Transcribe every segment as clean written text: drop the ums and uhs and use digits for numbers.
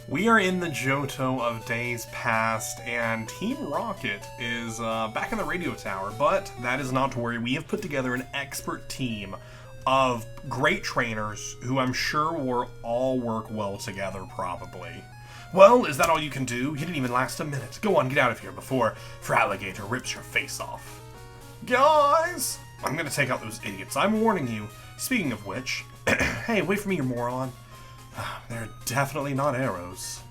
We are in the Johto of days past, and Team Rocket is back in the radio tower, but that is not to worry. We have put together an expert team of great trainers who I'm sure will all work well together, probably. Well, is that all you can do? You didn't even last a minute. Go on, get out of here before Feraligatr rips your face off. Guys! I'm gonna take out those idiots. I'm warning you. Speaking of which, hey, wait for me, you moron. They're definitely not arrows.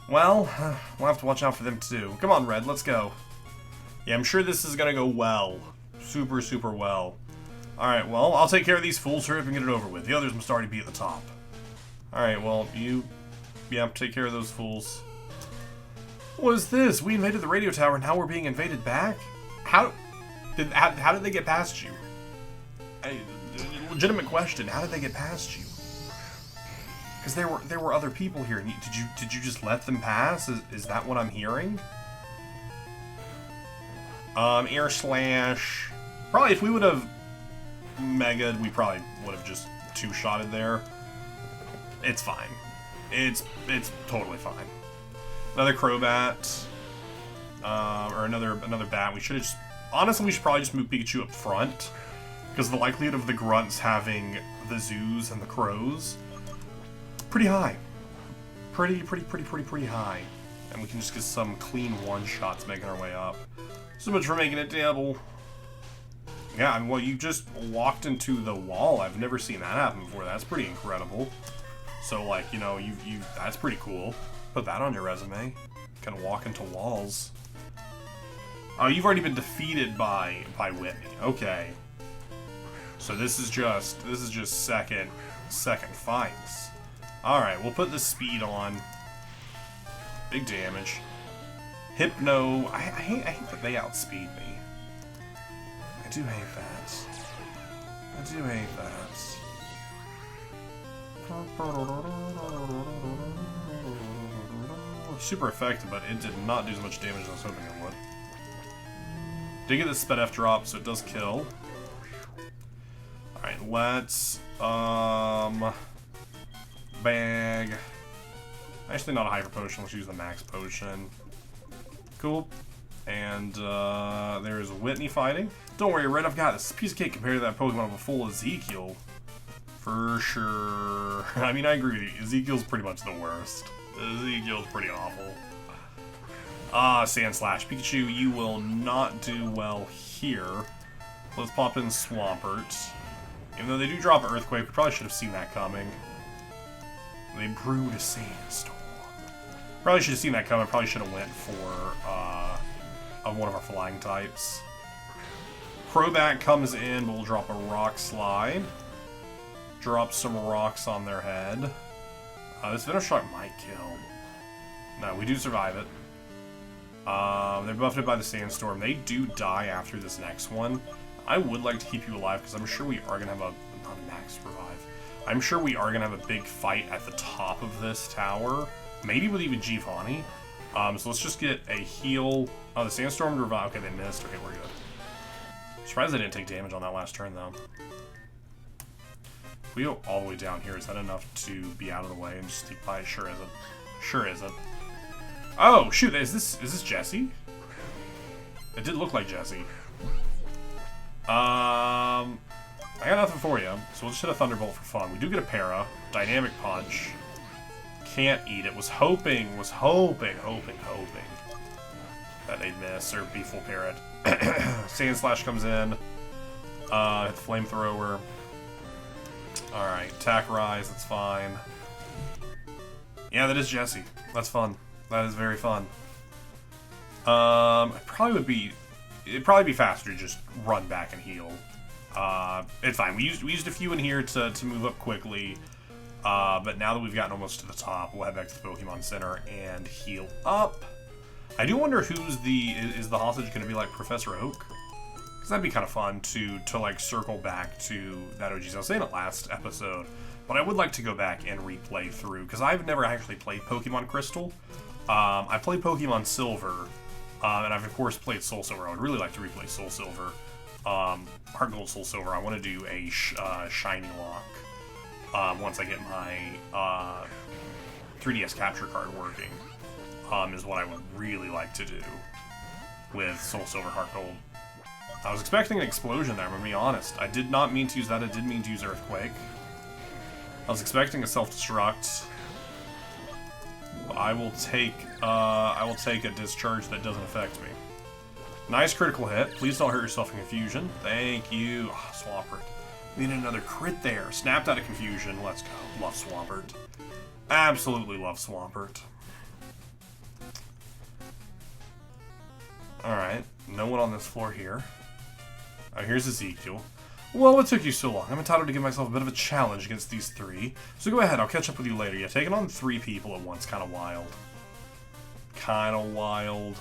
Well, we'll have to watch out for them too. Come on, Red, let's go. Yeah, I'm sure this is gonna go well. Super, super well. Alright, well, I'll take care of these fools, hurry up and get it over with. The others must already be at the top. Alright, well, yeah, take care of those fools. What is this? We invaded the radio tower, now we're being invaded back? How did they get past you? Legitimate question, how did they get past you? Because there were other people here. And did you just let them pass? Is that what I'm hearing? Air slash. Probably if we would have mega'd, we probably would have just two-shotted there. It's fine. It's totally fine. Another Crobat. Or another bat. We should have just. Honestly, we should probably just move Pikachu up front. Because the likelihood of the grunts having the zoos and the crows. Pretty high. Pretty high. And we can just get some clean one-shots making our way up. So much for making it double. Yeah, I mean, well, you just walked into the wall. I've never seen that happen before. That's pretty incredible. So, like, you know, that's pretty cool. Put that on your resume. Kind of walk into walls. Oh, you've already been defeated by Whitney. Okay. So this is just second fights. Alright, we'll put the speed on. Big damage. Hypno. I hate that they outspeed me. I do hate that. I do hate that. Super effective, but it did not do as much damage as I was hoping it would. Did get the Sped F drop, so it does kill. Alright, let's bag. Actually, not a hyper potion. Let's use the max potion. Cool. And there's Whitney fighting. Don't worry, Red. I've got this piece of cake compared to that Pokemon with a full Ezekiel. For sure. I mean, I agree with you. Ezekiel's pretty much the worst. Ezekiel's pretty awful. Sand Slash. Pikachu, you will not do well here. Let's pop in Swampert. Even though they do drop Earthquake, we probably should have seen that coming. They brewed a sandstorm. Probably should have seen that coming. Probably should have went for one of our flying types. Crobat comes in, but we'll drop a Rock Slide. Drop some rocks on their head. This Venoshock might kill. No, we do survive it. They're buffeted by the sandstorm. They do die after this next one. I would like to keep you alive because I'm sure we are going to have not a max revive. I'm sure we are going to have a big fight at the top of this tower. Maybe with even Giovanni. So let's just get a heal. Oh, the sandstorm revive. Okay, they missed. Okay, we're good. Surprised they didn't take damage on that last turn, though. If we go all the way down here, is that enough to be out of the way and just sneak by? Sure isn't. Sure isn't. Oh, shoot. Is this Jesse? It did look like Jesse. I got nothing for you, so we'll just hit a Thunderbolt for fun. We do get a Para. Dynamic Punch. Can't eat it. Was hoping that they'd miss or be full Parrot. Sand Slash comes in. Hit Flamethrower. Alright, Attack Rise, that's fine. Yeah, that is Jesse. That's fun. That is very fun. It'd probably be faster to just run back and heal. It's fine. We used a few in here to move up quickly. But now that we've gotten almost to the top, we'll head back to the Pokemon Center and heal up. I do wonder is the hostage going to be like Professor Oak? Because that'd be kind of fun to like circle back to that OG. I was saying it last episode, but I would like to go back and replay through because I've never actually played Pokemon Crystal. I played Pokemon Silver, and I've of course played Soul Silver. I would really like to replay Soul Silver. Heart Gold, Soul Silver. I want to do a Shiny Lock once I get my 3DS capture card working, is what I would really like to do with Soul Silver Heart Gold. I was expecting an explosion there, I'm gonna be honest. I did not mean to use that, I did mean to use Earthquake. I was expecting a self-destruct. I will take a discharge that doesn't affect me. Nice critical hit. Please don't hurt yourself in confusion. Thank you. Oh, Swampert. Needed another crit there. Snapped out of confusion. Let's go. Love Swampert. Absolutely love Swampert. Alright. No one on this floor here. Oh, here's Ezekiel. Well, what took you so long? I'm entitled to give myself a bit of a challenge against these three. So go ahead, I'll catch up with you later. Yeah, taking on 3 people at once, kind of wild. Kind of wild.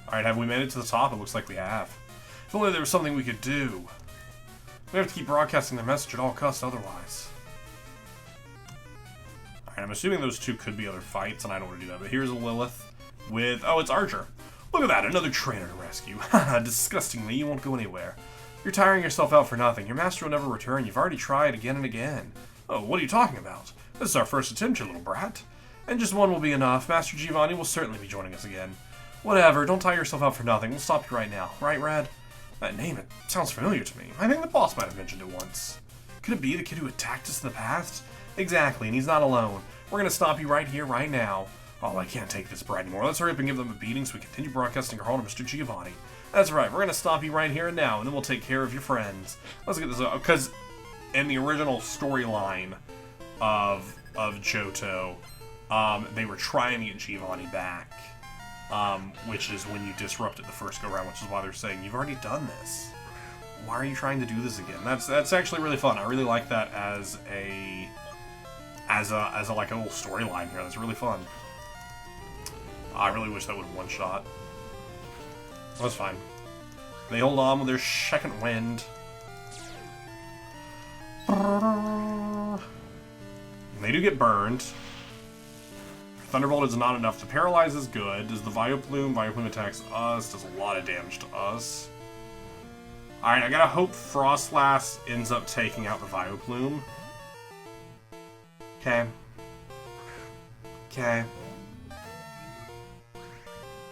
Alright, have we made it to the top? It looks like we have. If only there was something we could do. We have to keep broadcasting their message at all costs otherwise. Alright, I'm assuming those 2 could be other fights, and I don't want to do that. But here's a Lilith with... Oh, it's Archer. Look at that, another trainer to rescue. Haha, disgustingly, you won't go anywhere. You're tiring yourself out for nothing. Your master will never return. You've already tried again and again. Oh, what are you talking about? This is our first attempt, you little brat. And just one will be enough. Master Giovanni will certainly be joining us again. Whatever, don't tire yourself out for nothing. We'll stop you right now. Right, Rad? That name, it sounds familiar to me. I think the boss might have mentioned it once. Could it be the kid who attacked us in the past? Exactly, and he's not alone. We're gonna stop you right here, right now. Oh, I can't take this brat anymore. Let's hurry up and give them a beating so we continue broadcasting our call to Mr. Giovanni. That's right, we're gonna stop you right here and now, and then we'll take care of your friends. Let's get this out, because in the original storyline of Johto, they were trying to get Giovanni back, which is when you disrupted the first go-round, which is why they're saying, you've already done this. Why are you trying to do this again? That's actually really fun. I really like that as a like a little storyline here. That's really fun. I really wish that would have one-shot. That's fine. They hold on with their second wind. They do get burned. Thunderbolt is not enough. The Paralyze is good. Does the Vileplume? Vileplume attacks us. Does a lot of damage to us. Alright, I gotta hope Frostlass ends up taking out the Vileplume. Okay. Okay.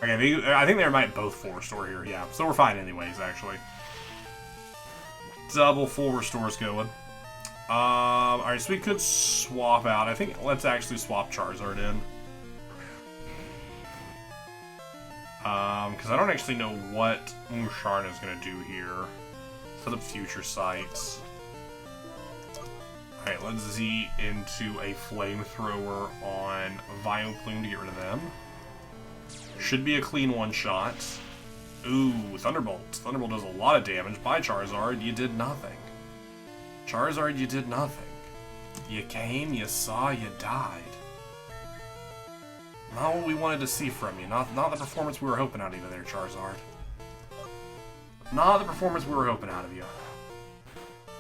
Okay, I think they might both full restore here, yeah. So we're fine anyways, actually. Double full restores going. Alright, so we could swap out. I think let's actually swap Charizard in. Because I don't actually know what Musharna is going to do here. Set up future sights. Alright, let's Z into a Flamethrower on Vileplume to get rid of them. Should be a clean one-shot. Ooh, Thunderbolt. Thunderbolt does a lot of damage. Bye, Charizard. You did nothing. Charizard, you did nothing. You came, you saw, you died. Not what we wanted to see from you. Not the performance we were hoping out of you there, Charizard. Not the performance we were hoping out of you.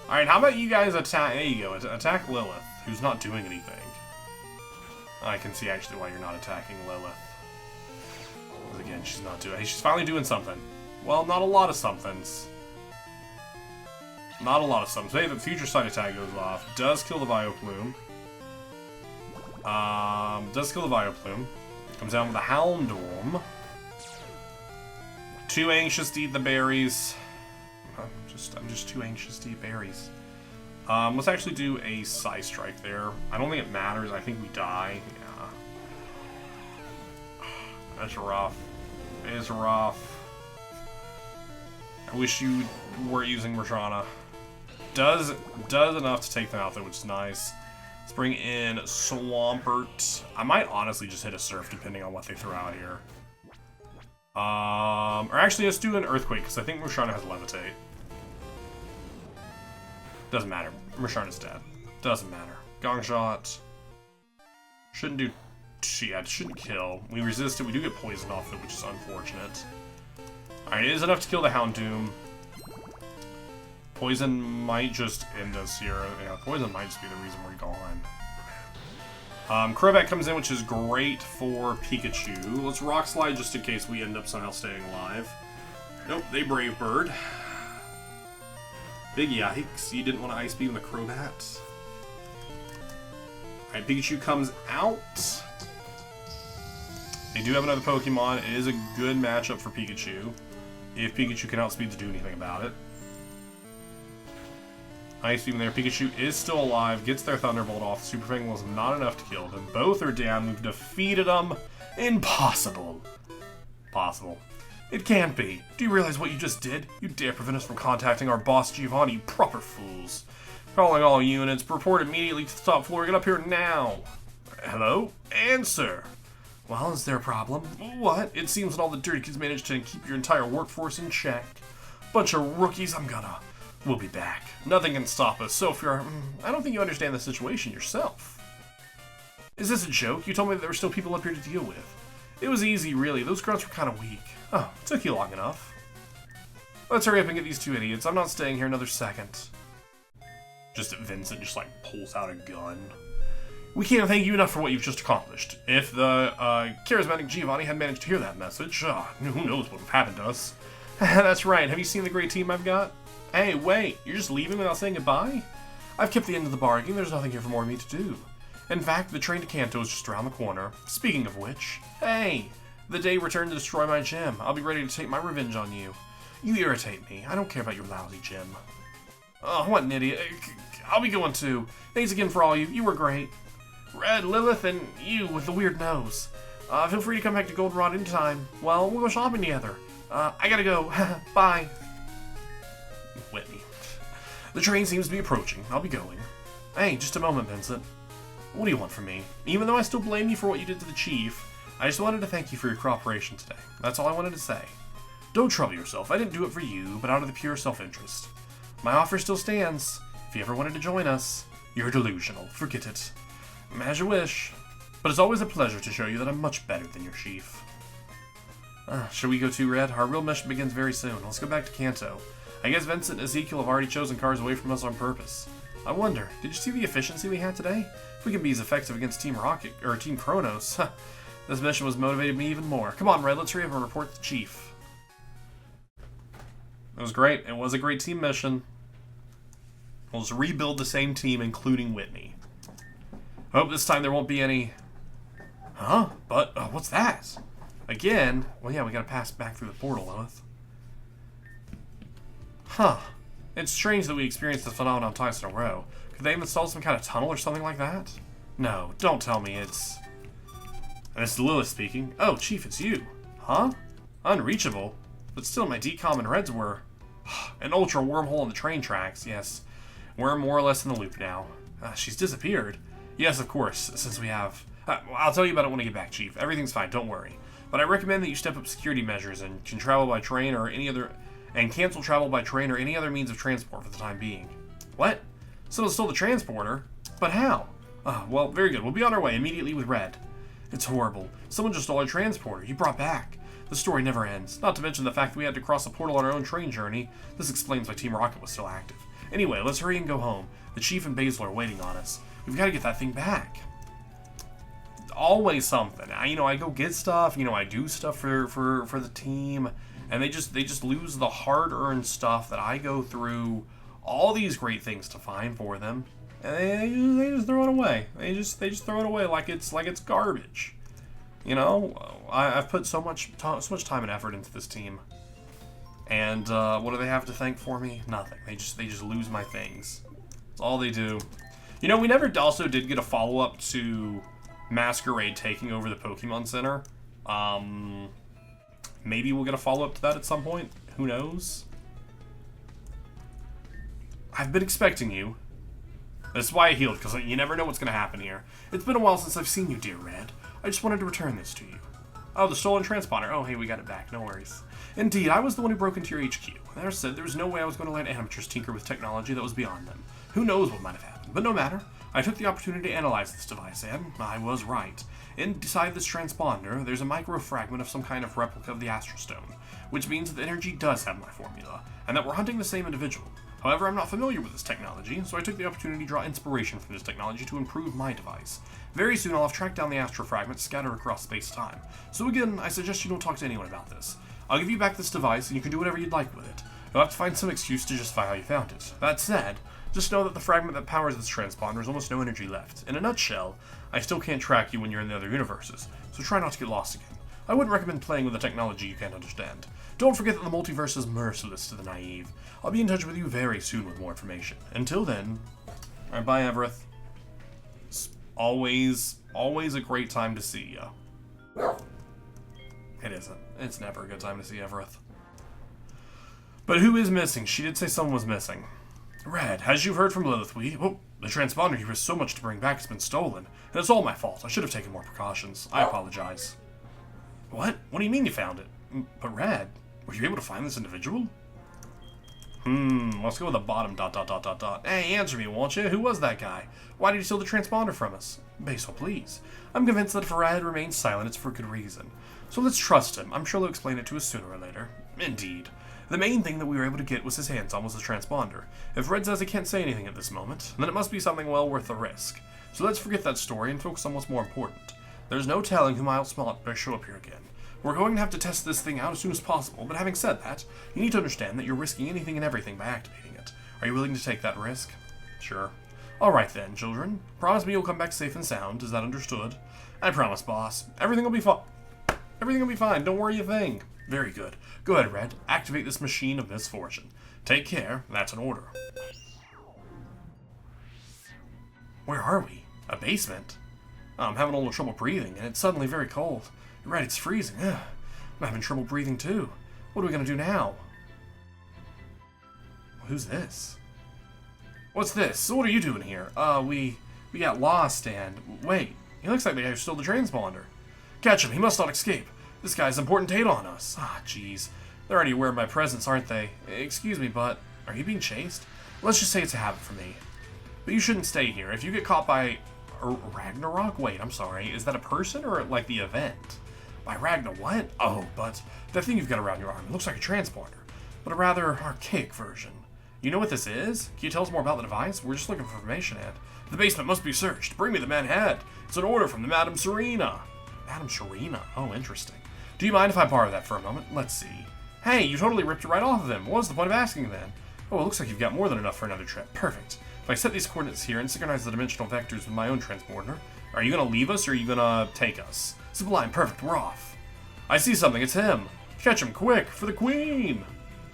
Alright, how about you guys attack... There you go. Attack Lilith, who's not doing anything. I can see actually why you're not attacking Lilith. Again, she's not doing... She's finally doing something. Well, not a lot of somethings. Not a lot of somethings. Maybe the future sight attack goes off. Does kill the Vileplume. Does kill the Vileplume. Comes down with a Houndoom. Too anxious to eat the berries. I'm just too anxious to eat berries. Let's actually do a Psy Strike there. I don't think it matters. I think we die. Yeah. That's rough. It is rough. I wish you were using Musharna. Does enough to take them out though, which is nice. Let's bring in Swampert. I might honestly just hit a Surf depending on what they throw out here. Or actually, let's do an Earthquake because I think Musharna has Levitate. Doesn't matter. Musharna's dead. Doesn't matter. Gong Shot. Shouldn't do... Yeah, it shouldn't kill. We resist it. We do get poisoned off it, which is unfortunate. Alright, it is enough to kill the Houndoom. Poison might just end us here. Yeah, poison might just be the reason we're gone. Crobat comes in, which is great for Pikachu. Let's Rock Slide just in case we end up somehow staying alive. Nope, they Brave Bird. Big yikes. You didn't want to Ice Beam the Crobat. Alright, Pikachu comes out. They do have another Pokemon. It is a good matchup for Pikachu, if Pikachu can outspeed to do anything about it. Ice Beam there. Pikachu is still alive, gets their Thunderbolt off. Super Fang was not enough to kill them. Both are down. We've defeated them. Impossible. Possible. It can't be. Do you realize what you just did? You dare prevent us from contacting our boss Giovanni, you proper fools. Calling all units. Report immediately to the top floor. Get up here now. Hello? Answer. Well, is there a problem? What? It seems that all the dirty kids managed to keep your entire workforce in check. Bunch of rookies. We'll be back. Nothing can stop us, so if you're... I don't think you understand the situation yourself. Is this a joke? You told me that there were still people up here to deal with. It was easy, really. Those grunts were kind of weak. Oh, it took you long enough. Let's hurry up and get these two idiots. I'm not staying here another second. Just Vincent just, like, pulls out a gun. We can't thank you enough for what you've just accomplished. If the charismatic Giovanni had managed to hear that message, who knows what would have happened to us. That's right. Have you seen the great team I've got? Hey, wait. You're just leaving without saying goodbye? I've kept the end of the bargain. There's nothing here for more of me to do. In fact, the train to Kanto is just around the corner. Speaking of which, hey, the day returned to destroy my gym. I'll be ready to take my revenge on you. You irritate me. I don't care about your lousy gym. Oh, what an idiot. I'll be going too. Thanks again for all you. You were great. Red, Lilith, and you with the weird nose. Feel free to come back to Goldenrod anytime. Well, we'll go shopping together. I gotta go. Bye. Whitney. The train seems to be approaching. I'll be going. Hey, just a moment, Vincent. What do you want from me? Even though I still blame you for what you did to the Chief, I just wanted to thank you for your cooperation today. That's all I wanted to say. Don't trouble yourself. I didn't do it for you, but out of the pure self-interest. My offer still stands. If you ever wanted to join us, you're delusional. Forget it. As you wish. But it's always a pleasure to show you that I'm much better than your Chief. Shall we go too, Red? Our real mission begins very soon. Let's go back to Kanto. I guess Vincent and Ezekiel have already chosen cars away from us on purpose. I wonder, did you see the efficiency we had today? If we can be as effective against Team Rocket, or Team Kronos, this mission was motivated me even more. Come on, Red, let's hurry up and report to the Chief. It was great. It was a great team mission. We'll just rebuild the same team, including Whitney. I hope this time there won't be any... Huh? But, what's that? Again? Well, yeah, we gotta pass back through the portal, Lilith. Huh. It's strange that we experienced this phenomenon twice in a row. Could they have installed some kind of tunnel or something like that? No, don't tell me it's... And it's Lilith speaking. Oh, Chief, it's you. Huh? Unreachable? But still, my decom and Reds were... An ultra wormhole in the train tracks, yes. We're more or less in the loop now. She's disappeared. Yes, of course, since we have... I'll tell you about it when I get back, Chief. Everything's fine, don't worry. But I recommend that you step up security measures and can travel by train or any other... And cancel travel by train or any other means of transport for the time being. What? Someone stole the transporter? But how? Well, very good. We'll be on our way immediately with Red. It's horrible. Someone just stole our transporter. You brought back. The story never ends. Not to mention the fact that we had to cross the portal on our own train journey. This explains why Team Rocket was still active. Anyway, let's hurry and go home. The Chief and Basil are waiting on us. We've got to get that thing back. Always something. I go get stuff. I do stuff for the team. And they just lose the hard-earned stuff that I go through all these great things to find for them, and they just throw it away. They just throw it away like it's garbage. I've put so much time and effort into this team, and what do they have to thank for me? Nothing. They just lose my things. That's all they do. We never also did get a follow-up to Masquerade taking over the Pokemon Center. Maybe we'll get a follow-up to that at some point. Who knows? I've been expecting you. That's why I healed, because you never know what's going to happen here. It's been a while since I've seen you, dear Red. I just wanted to return this to you. Oh, the stolen transponder. Oh, hey, we got it back. No worries. Indeed, I was the one who broke into your HQ. There said there was no way I was going to let amateurs tinker with technology that was beyond them. Who knows what might have happened, but no matter. I took the opportunity to analyze this device, and I was right. Inside this transponder, there's a micro-fragment of some kind of replica of the Astral Stone, which means that the energy does have my formula, and that we're hunting the same individual. However, I'm not familiar with this technology, so I took the opportunity to draw inspiration from this technology to improve my device. Very soon I'll have tracked down the Astral Fragment scattered across space-time. So again, I suggest you don't talk to anyone about this. I'll give you back this device, and you can do whatever you'd like with it. You'll have to find some excuse to justify how you found it. That said, just know that the fragment that powers this transponder has almost no energy left. In a nutshell, I still can't track you when you're in the other universes, so try not to get lost again. I wouldn't recommend playing with a technology you can't understand. Don't forget that the multiverse is merciless to the naive. I'll be in touch with you very soon with more information. Until then, alright, bye Evereth. It's always a great time to see ya. It isn't. It's never a good time to see Evereth. But who is missing? She did say someone was missing. Red, as you've heard from Lilith, the transponder here has so much to bring back has been stolen. And it's all my fault. I should have taken more precautions. I apologize. What? What do you mean you found it? But Red, were you able to find this individual? Let's go with the bottom ... Hey, answer me, won't you? Who was that guy? Why did he steal the transponder from us? Basil, please. I'm convinced that if Red remains silent, it's for good reason. So let's trust him. I'm sure he'll explain it to us sooner or later. Indeed. The main thing that we were able to get was his hands on was the transponder. If Red says he can't say anything at this moment, then it must be something well worth the risk. So let's forget that story and focus on what's more important. There's no telling who might show up here again. We're going to have to test this thing out as soon as possible, but having said that, you need to understand that you're risking anything and everything by activating it. Are you willing to take that risk? Sure. Alright then, children. Promise me you'll come back safe and sound. Is that understood? I promise, boss. Everything will be fine. Everything will be fine. Don't worry a thing. Very good. Go ahead, Red. Activate this machine of misfortune. Take care. That's an order. Where are we? A basement? Oh, I'm having a little trouble breathing, and it's suddenly very cold. You're right, it's freezing. Ugh. I'm having trouble breathing, too. What are we going to do now? Who's this? What's this? What are you doing here? We got lost, and... Wait, he looks like the guy who stole the transponder. Catch him, he must not escape. This guy's important data on us. Ah, jeez. They're already aware of my presence, aren't they? Excuse me, but are you being chased? Let's just say it's a habit for me. But you shouldn't stay here. If you get caught by... Ragnarok? Wait, I'm sorry. Is that a person or, like, the event? By Ragnar what? Oh, but that thing you've got around your arm, it looks like a transponder, but a rather archaic version. You know what this is? Can you tell us more about the device? We're just looking for information, Ed. The basement must be searched. Bring me the man head. It's an order from the Madame Serena. Madame Serena? Oh, interesting. Do you mind if I borrow that for a moment? Let's see. Hey, you totally ripped it right off of him. What was the point of asking then? Oh, it looks like you've got more than enough for another trip. Perfect. If I set these coordinates here and synchronize the dimensional vectors with my own transporter, are you going to leave us or are you going to take us? Sublime, perfect, we're off. I see something, it's him. Catch him, quick, for the queen.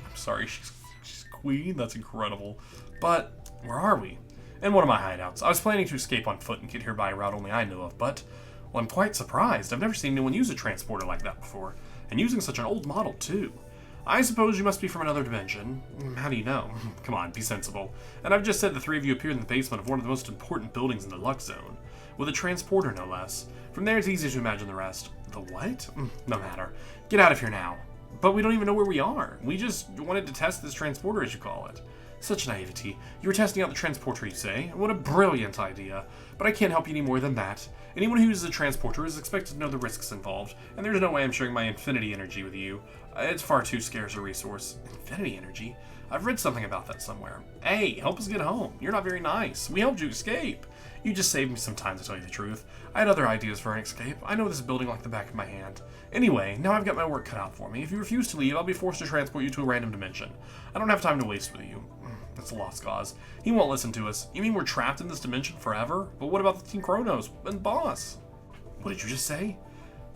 I'm sorry, she's queen? That's incredible. But, where are we? In one of my hideouts. I was planning to escape on foot and get here by a route only I know of, but, well, I'm quite surprised. I've never seen anyone use a transporter like that before, and using such an old model, too. I suppose you must be from another dimension. How do you know? Come on, be sensible. And I've just said the three of you appeared in the basement of one of the most important buildings in the Lux Zone. With a transporter, no less. From there, it's easy to imagine the rest. The what? No matter. Get out of here now. But we don't even know where we are. We just wanted to test this transporter, as you call it. Such naivety. You were testing out the transporter, you say? What a brilliant idea. But I can't help you any more than that. Anyone who uses a transporter is expected to know the risks involved, and there's no way I'm sharing my infinity energy with you. It's far too scarce a resource. Infinity energy? I've read something about that somewhere. Hey, help us get home. You're not very nice. We helped you escape. You just saved me some time, to tell you the truth. I had other ideas for an escape. I know this building like the back of my hand. Anyway, now I've got my work cut out for me. If you refuse to leave, I'll be forced to transport you to a random dimension. I don't have time to waste with you. That's a lost cause. He won't listen to us. You mean we're trapped in this dimension forever? But what about the Team Chronos and Boss? What did you just say?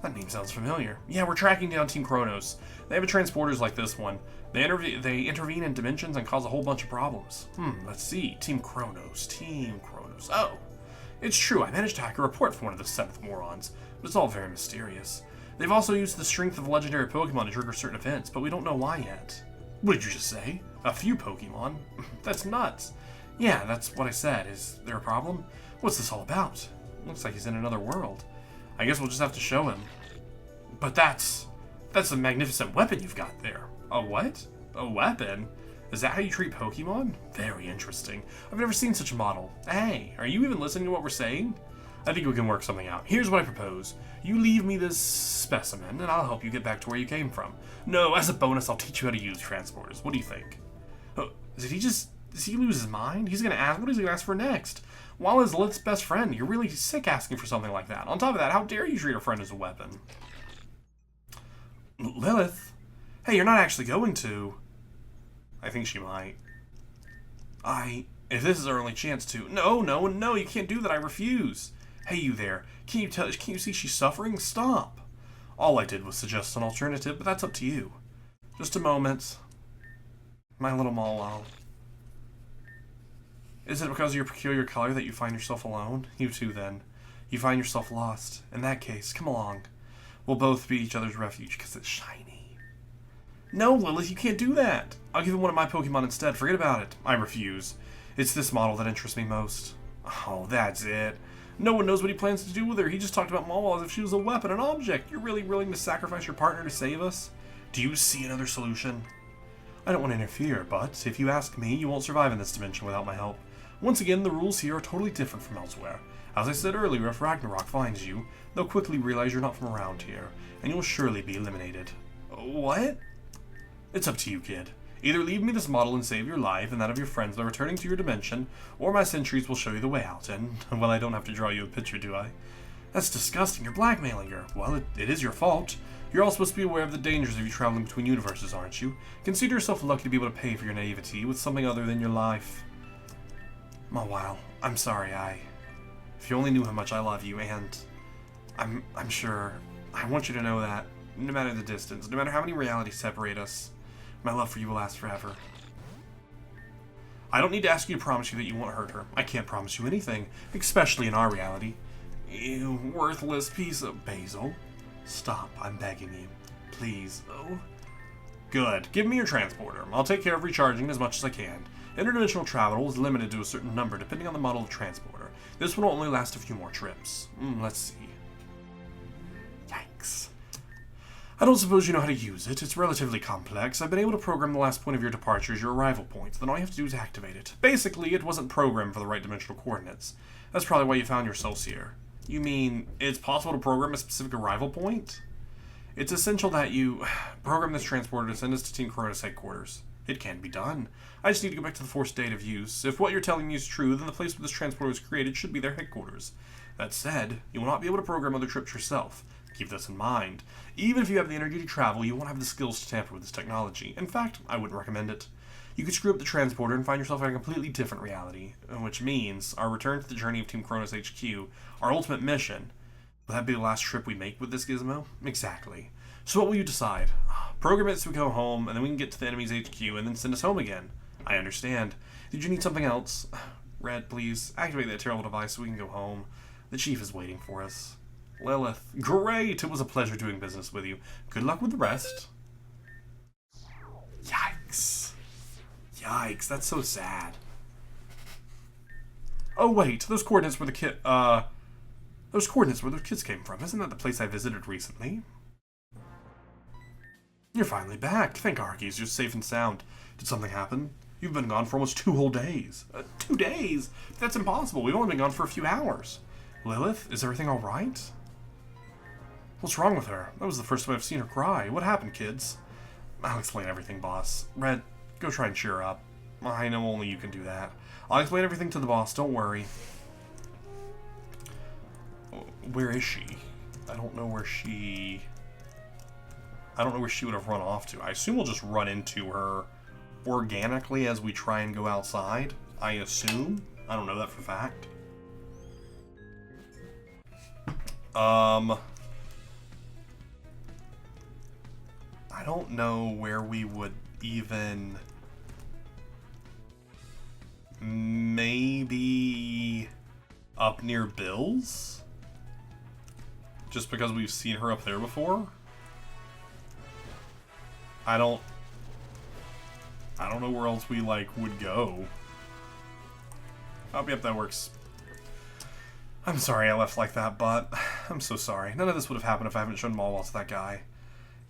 That name sounds familiar. Yeah, we're tracking down Team Chronos. They have transporters like this one. They intervene in dimensions and cause a whole bunch of problems. Let's see. Team Chronos. Oh, it's true. I managed to hack a report from one of the 7th morons, but it's all very mysterious. They've also used the strength of legendary Pokemon to trigger certain events, but we don't know why yet. What did you just say? A few Pokemon? That's nuts. Yeah, that's what I said. Is there a problem? What's this all about? Looks like he's in another world. I guess we'll just have to show him. But that's a magnificent weapon you've got there. A what? A weapon? Is that how you treat Pokemon? Very interesting. I've never seen such a model. Hey, are you even listening to what we're saying? I think we can work something out. Here's what I propose. You leave me this specimen, and I'll help you get back to where you came from. No, as a bonus, I'll teach you how to use transporters. What do you think? Oh, does he lose his mind? He's gonna ask, what is he gonna ask for next? While as Lilith's best friend, you're really sick asking for something like that. On top of that, how dare you treat a friend as a weapon? Lilith? Hey, you're not actually going to... I think she might. If this is our only chance to... No, you can't do that, I refuse. Hey, you there. Can you see she's suffering? Stop. All I did was suggest an alternative, but that's up to you. Just a moment. My little Mallow. Is it because of your peculiar color that you find yourself alone? You too, then. You find yourself lost. In that case, come along. We'll both be each other's refuge, because it's shiny. No, Lilith, you can't do that. I'll give him one of my Pokemon instead. Forget about it. I refuse. It's this model that interests me most. Oh, that's it. No one knows what he plans to do with her. He just talked about Mallow as if she was a weapon, an object. You're really willing to sacrifice your partner to save us? Do you see another solution? I don't want to interfere, but if you ask me, you won't survive in this dimension without my help. Once again, the rules here are totally different from elsewhere. As I said earlier, if Ragnarok finds you, they'll quickly realize you're not from around here, and you'll surely be eliminated. What? It's up to you, kid. Either leave me this model and save your life and that of your friends by returning to your dimension, or my sentries will show you the way out, and, well, I don't have to draw you a picture, do I? That's disgusting. You're blackmailing her. Well, it is your fault. You're all supposed to be aware of the dangers of you traveling between universes, aren't you? Consider yourself lucky to be able to pay for your naivety with something other than your life. Mawile, I'm sorry, if you only knew how much I love you, and I'm sure, I want you to know that, no matter the distance, no matter how many realities separate us, my love for you will last forever. I don't need to ask you to promise you that you won't hurt her. I can't promise you anything, especially in our reality. You worthless piece of Basil. Stop, I'm begging you. Please. Oh. Good. Give me your transporter. I'll take care of recharging as much as I can. Interdimensional travel is limited to a certain number depending on the model of transporter. This one will only last a few more trips. Let's see. Yikes. I don't suppose you know how to use it. It's relatively complex. I've been able to program the last point of your departure as your arrival point. Then all you have to do is activate it. Basically, it wasn't programmed for the right dimensional coordinates. That's probably why you found yourselves here. You mean, it's possible to program a specific arrival point? It's essential that you program this transporter to send us to Team Corona's headquarters. It can be done. I just need to go back to the forced state of use. If what you're telling me is true, then the place where this transporter was created should be their headquarters. That said, you will not be able to program other trips yourself. Keep this in mind. Even if you have the energy to travel, you won't have the skills to tamper with this technology. In fact, I wouldn't recommend it. You could screw up the transporter and find yourself in a completely different reality, which means our return to the journey of Team Kronos HQ, our ultimate mission. Will that be the last trip we make with this gizmo? Exactly. So what will you decide? Program it so we go home, and then we can get to the enemy's HQ and then send us home again. I understand. Did you need something else? Red, please, activate that terrible device so we can go home. The chief is waiting for us. Lilith, great! It was a pleasure doing business with you. Good luck with the rest. Yikes. Yikes, that's so sad. Oh wait, those coordinates were those coordinates where those kids came from. Isn't that the place I visited recently? You're finally back. Thank Arceus, you're safe and sound. Did something happen? You've been gone for almost 2 whole days. 2 days? That's impossible. We've only been gone for a few hours. Lilith, is everything alright? What's wrong with her? That was the first time I've seen her cry. What happened, kids? I'll explain everything, boss. Red, go try and cheer her up. I know only you can do that. I'll explain everything to the boss, don't worry. Where is she? I don't know where she would have run off to. I assume we'll just run into her organically as we try and go outside. I assume. I don't know that for a fact. I don't know where we would even... Maybe up near Bill's? Just because we've seen her up there before? I don't know where else we, would go. Oh, yep, that works. I'm sorry I left like that, but I'm so sorry. None of this would have happened if I hadn't shown Mallow to that guy.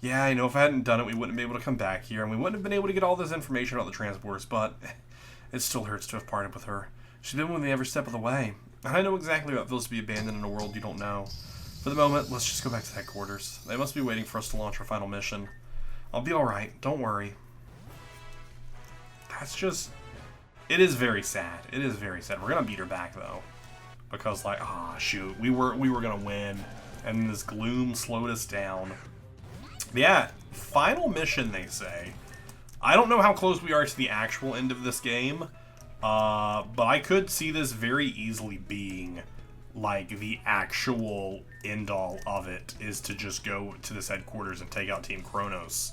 Yeah, I know if I hadn't done it, we wouldn't be able to come back here, and we wouldn't have been able to get all this information about the transporters, but it still hurts to have parted with her. She's been with me every step of the way, and I know exactly what it feels to be abandoned in a world you don't know. For the moment, let's just go back to headquarters. They must be waiting for us to launch our final mission. I'll be alright, don't worry. That's just... It is very sad. It is very sad. We're gonna beat her back, though. Because, shoot, we were gonna win, and this gloom slowed us down. Yeah, final mission, they say. I don't know how close we are to the actual end of this game, but I could see this very easily being, the actual end all of it is to just go to this headquarters and take out Team Kronos.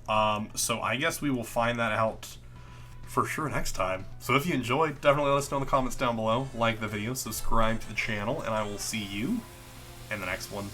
So I guess we will find that out for sure next time. So if you enjoyed, definitely let us know in the comments down below. Like the video, subscribe to the channel, and I will see you in the next one.